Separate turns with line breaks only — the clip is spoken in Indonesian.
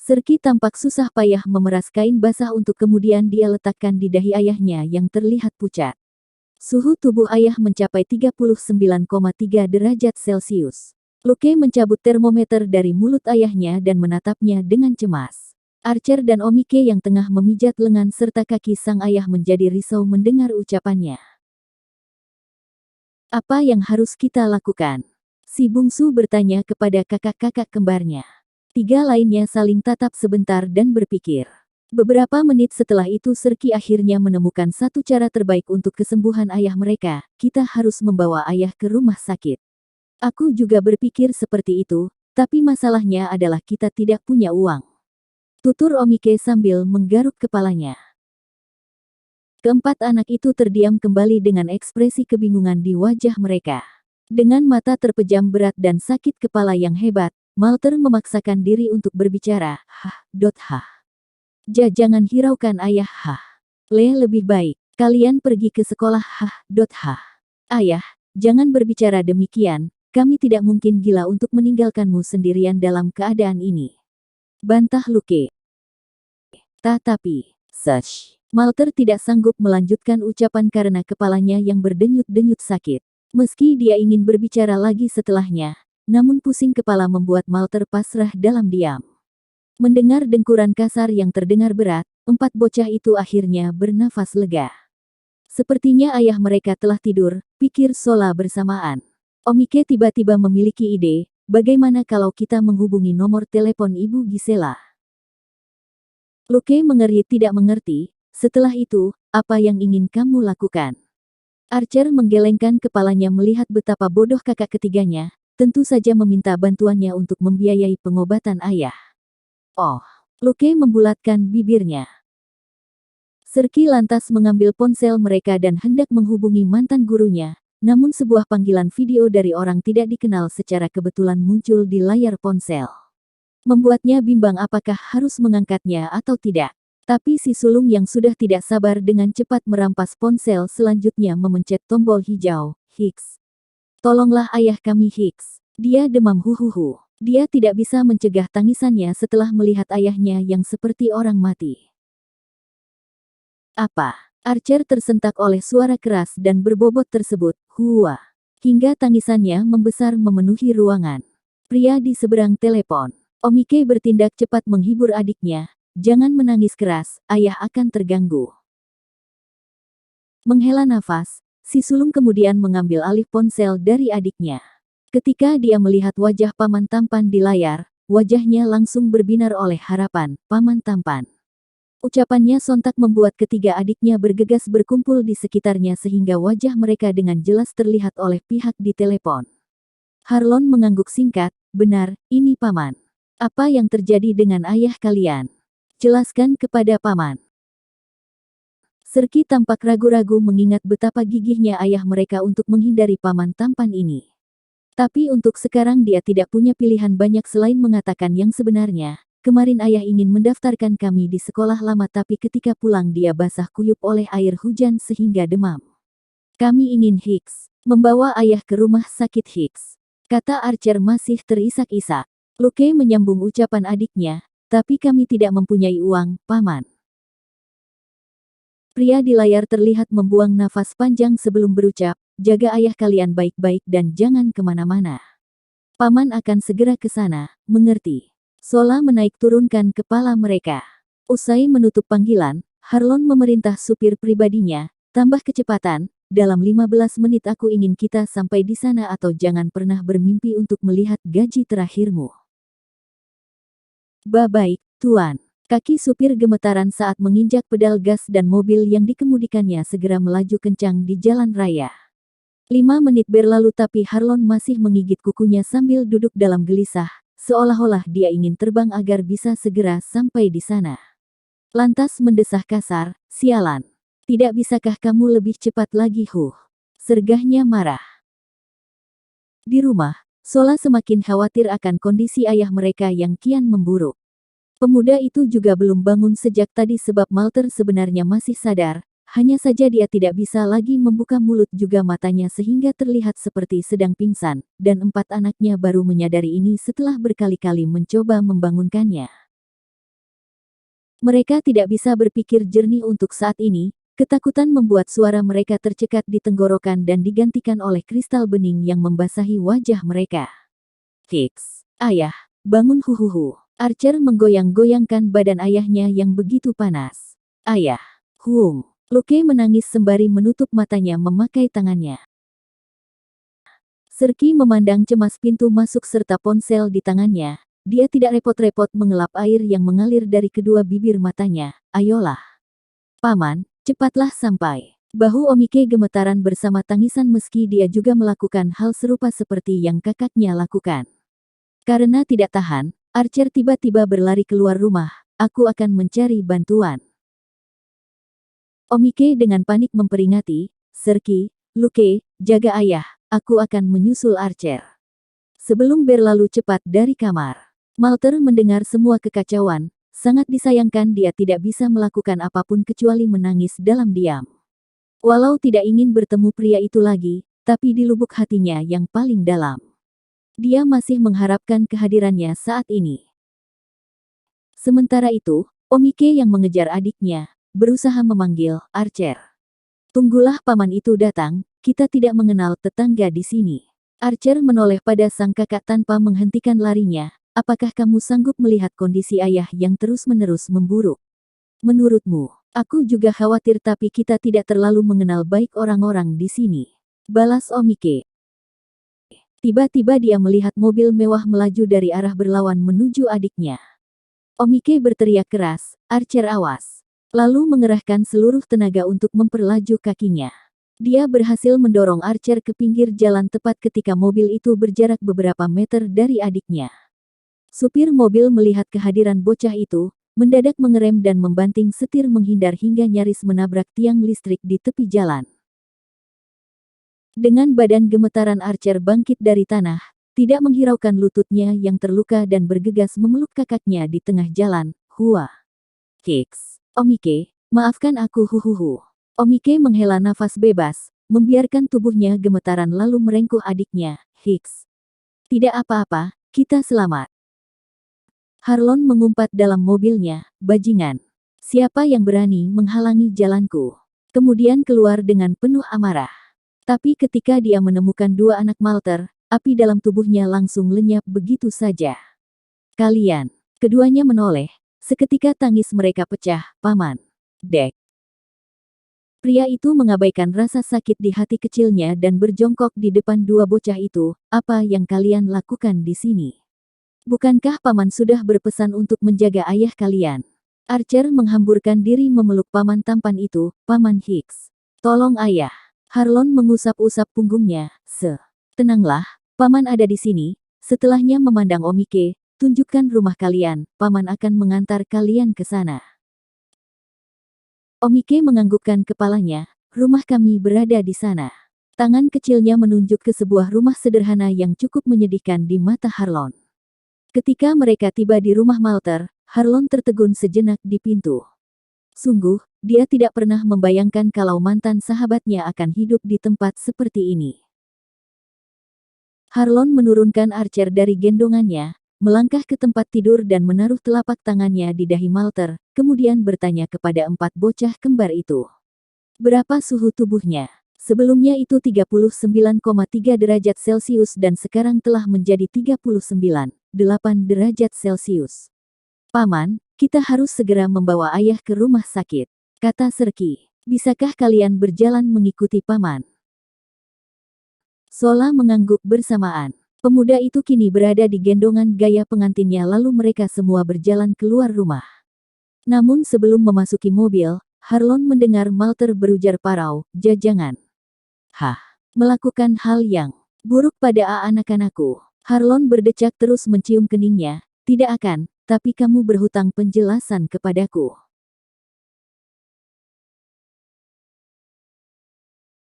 Serki tampak susah payah memeras kain basah untuk kemudian dia letakkan di dahi ayahnya yang terlihat pucat. Suhu tubuh ayah mencapai 39,3 derajat Celcius. Luke mencabut termometer dari mulut ayahnya dan menatapnya dengan cemas. Archer dan Omike yang tengah memijat lengan serta kaki sang ayah menjadi risau mendengar ucapannya. Apa yang harus kita lakukan? Si bungsu bertanya kepada kakak-kakak kembarnya. Tiga lainnya saling tatap sebentar dan berpikir. Beberapa menit setelah itu Serki akhirnya menemukan satu cara terbaik untuk kesembuhan ayah mereka. Kita harus membawa ayah ke rumah sakit. Aku juga berpikir seperti itu, tapi masalahnya adalah kita tidak punya uang. Tutur Omike sambil menggaruk kepalanya. Keempat anak itu terdiam kembali dengan ekspresi kebingungan di wajah mereka. Dengan mata terpejam berat dan sakit kepala yang hebat, Malter memaksakan diri untuk berbicara. Jangan hiraukan ayah. Lebih baik, kalian pergi ke sekolah. Ayah, jangan berbicara demikian, kami tidak mungkin gila untuk meninggalkanmu sendirian dalam keadaan ini. Bantah Luke. Tetapi, Malter tidak sanggup melanjutkan ucapan karena kepalanya yang berdenyut-denyut sakit. Meski dia ingin berbicara lagi setelahnya, namun pusing kepala membuat Malter pasrah dalam diam. Mendengar dengkuran kasar yang terdengar berat, empat bocah itu akhirnya bernafas lega. Sepertinya ayah mereka telah tidur, pikir Sola bersamaan. Omike tiba-tiba memiliki ide, bagaimana kalau kita menghubungi nomor telepon Ibu Gisela? Luke tidak mengerti, setelah itu, apa yang ingin kamu lakukan? Archer menggelengkan kepalanya melihat betapa bodoh kakak ketiganya, tentu saja meminta bantuannya untuk membiayai pengobatan ayah. Oh, Luke membulatkan bibirnya. Serki lantas mengambil ponsel mereka dan hendak menghubungi mantan gurunya, namun sebuah panggilan video dari orang tidak dikenal secara kebetulan muncul di layar ponsel. Membuatnya bimbang apakah harus mengangkatnya atau tidak. Tapi si sulung yang sudah tidak sabar dengan cepat merampas ponsel selanjutnya memencet tombol hijau. Hicks. Tolonglah ayah kami Hicks. Dia demam huhuhu. Dia tidak bisa mencegah tangisannya setelah melihat ayahnya yang seperti orang mati. Apa? Archer tersentak oleh suara keras dan berbobot tersebut. Hua. Hingga tangisannya membesar memenuhi ruangan. Pria di seberang telepon. Omike bertindak cepat menghibur adiknya. Jangan menangis keras, ayah akan terganggu. Menghela nafas, si sulung kemudian mengambil alih ponsel dari adiknya. Ketika dia melihat wajah paman tampan di layar, wajahnya langsung berbinar oleh harapan, paman tampan. Ucapannya sontak membuat ketiga adiknya bergegas berkumpul di sekitarnya sehingga wajah mereka dengan jelas terlihat oleh pihak di telepon. Harlon mengangguk singkat, benar, ini paman. Apa yang terjadi dengan ayah kalian? Jelaskan kepada paman. Serki tampak ragu-ragu mengingat betapa gigihnya ayah mereka untuk menghindari paman tampan ini. Tapi untuk sekarang dia tidak punya pilihan banyak selain mengatakan yang sebenarnya. Kemarin ayah ingin mendaftarkan kami di sekolah lama tapi ketika pulang dia basah kuyup oleh air hujan sehingga demam. Kami ingin Hicks membawa ayah ke rumah sakit Hicks. Kata Archer masih terisak-isak. Luke menyambung ucapan adiknya. Tapi kami tidak mempunyai uang, paman. Pria di layar terlihat membuang nafas panjang sebelum berucap, jaga ayah kalian baik-baik dan jangan kemana-mana. Paman akan segera ke sana, mengerti? Sola menaik turunkan kepala mereka. Usai menutup panggilan, Harlon memerintah supir pribadinya, tambah kecepatan, dalam 15 menit aku ingin kita sampai di sana atau jangan pernah bermimpi untuk melihat gaji terakhirmu. Baik, Tuan. Kaki supir gemetaran saat menginjak pedal gas dan mobil yang dikemudikannya segera melaju kencang di jalan raya. 5 menit berlalu tapi Harlon masih menggigit kukunya sambil duduk dalam gelisah, seolah-olah dia ingin terbang agar bisa segera sampai di sana. Lantas mendesah kasar, sialan. Tidak bisakah kamu lebih cepat lagi Sergahnya marah. Di rumah, Sola semakin khawatir akan kondisi ayah mereka yang kian memburuk. Pemuda itu juga belum bangun sejak tadi sebab Malter sebenarnya masih sadar, hanya saja dia tidak bisa lagi membuka mulut juga matanya sehingga terlihat seperti sedang pingsan, dan 4 anaknya baru menyadari ini setelah berkali-kali mencoba membangunkannya. Mereka tidak bisa berpikir jernih untuk saat ini, ketakutan membuat suara mereka tercekat di tenggorokan dan digantikan oleh kristal bening yang membasahi wajah mereka. Hicks, ayah, bangun huhuhu. Archer menggoyang-goyangkan badan ayahnya yang begitu panas. Ayah, Hung. Luke menangis sembari menutup matanya memakai tangannya. Serki memandang cemas pintu masuk serta ponsel di tangannya. Dia tidak repot-repot mengelap air yang mengalir dari kedua bibir matanya. Ayolah. Paman, cepatlah sampai. Bahu Omike gemetaran bersama tangisan meski dia juga melakukan hal serupa seperti yang kakaknya lakukan. Karena tidak tahan, Archer tiba-tiba berlari keluar rumah. Aku akan mencari bantuan. Omike dengan panik memperingati, Serki, Luke, jaga ayah. Aku akan menyusul Archer. Sebelum berlalu cepat dari kamar. Malter mendengar semua kekacauan, sangat disayangkan dia tidak bisa melakukan apapun kecuali menangis dalam diam. Walau tidak ingin bertemu pria itu lagi, tapi di lubuk hatinya yang paling dalam, dia masih mengharapkan kehadirannya saat ini. Sementara itu, Omike yang mengejar adiknya, berusaha memanggil Archer. Tunggulah paman itu datang. Kita tidak mengenal tetangga di sini. Archer menoleh pada sang kakak tanpa menghentikan larinya. Apakah kamu sanggup melihat kondisi ayah yang terus-menerus memburuk? Menurutmu, aku juga khawatir tapi kita tidak terlalu mengenal baik orang-orang di sini. Balas Omike. Tiba-tiba dia melihat mobil mewah melaju dari arah berlawan menuju adiknya. Omike berteriak keras, Archer awas. Lalu mengerahkan seluruh tenaga untuk memperlaju kakinya. Dia berhasil mendorong Archer ke pinggir jalan tepat ketika mobil itu berjarak beberapa meter dari adiknya. Supir mobil melihat kehadiran bocah itu, mendadak mengerem dan membanting setir menghindar hingga nyaris menabrak tiang listrik di tepi jalan. Dengan badan gemetaran Archer bangkit dari tanah, tidak menghiraukan lututnya yang terluka dan bergegas memeluk kakaknya di tengah jalan. Hua. Hicks. Omike, maafkan aku huhuhu. Omike menghela nafas bebas, membiarkan tubuhnya gemetaran lalu merengkuh adiknya, Hicks. Tidak apa-apa, kita selamat. Harlon mengumpat dalam mobilnya, bajingan. Siapa yang berani menghalangi jalanku? Kemudian keluar dengan penuh amarah. Tapi ketika dia menemukan dua anak Malter, api dalam tubuhnya langsung lenyap begitu saja. Kalian, keduanya menoleh, seketika tangis mereka pecah, paman. Dek. Pria itu mengabaikan rasa sakit di hati kecilnya dan berjongkok di depan dua bocah itu. Apa yang kalian lakukan di sini? Bukankah paman sudah berpesan untuk menjaga ayah kalian? Archer menghamburkan diri memeluk paman tampan itu, Paman Hicks. Tolong ayah. Harlon mengusap-usap punggungnya. Tenanglah, paman ada di sini. Setelahnya memandang Omike, tunjukkan rumah kalian, paman akan mengantar kalian ke sana. Omike menganggukkan kepalanya, rumah kami berada di sana. Tangan kecilnya menunjuk ke sebuah rumah sederhana yang cukup menyedihkan di mata Harlon. Ketika mereka tiba di rumah Malter, Harlon tertegun sejenak di pintu. Sungguh, dia tidak pernah membayangkan kalau mantan sahabatnya akan hidup di tempat seperti ini. Harlon menurunkan Archer dari gendongannya, melangkah ke tempat tidur dan menaruh telapak tangannya di dahi Malter, kemudian bertanya kepada empat bocah kembar itu. Berapa suhu tubuhnya? Sebelumnya itu 39,3 derajat Celcius dan sekarang telah menjadi 39,8 derajat Celcius. Paman, kita harus segera membawa ayah ke rumah sakit, kata Serki. Bisakah kalian berjalan mengikuti paman? Sola mengangguk bersamaan. Pemuda itu kini berada di gendongan gaya pengantinnya lalu mereka semua berjalan keluar rumah. Namun sebelum memasuki mobil, Harlon mendengar Malter berujar parau, jajangan. Hah, melakukan hal yang buruk pada anak-anakku. Harlon berdecak terus mencium keningnya, tidak akan, tapi kamu berhutang penjelasan kepadaku.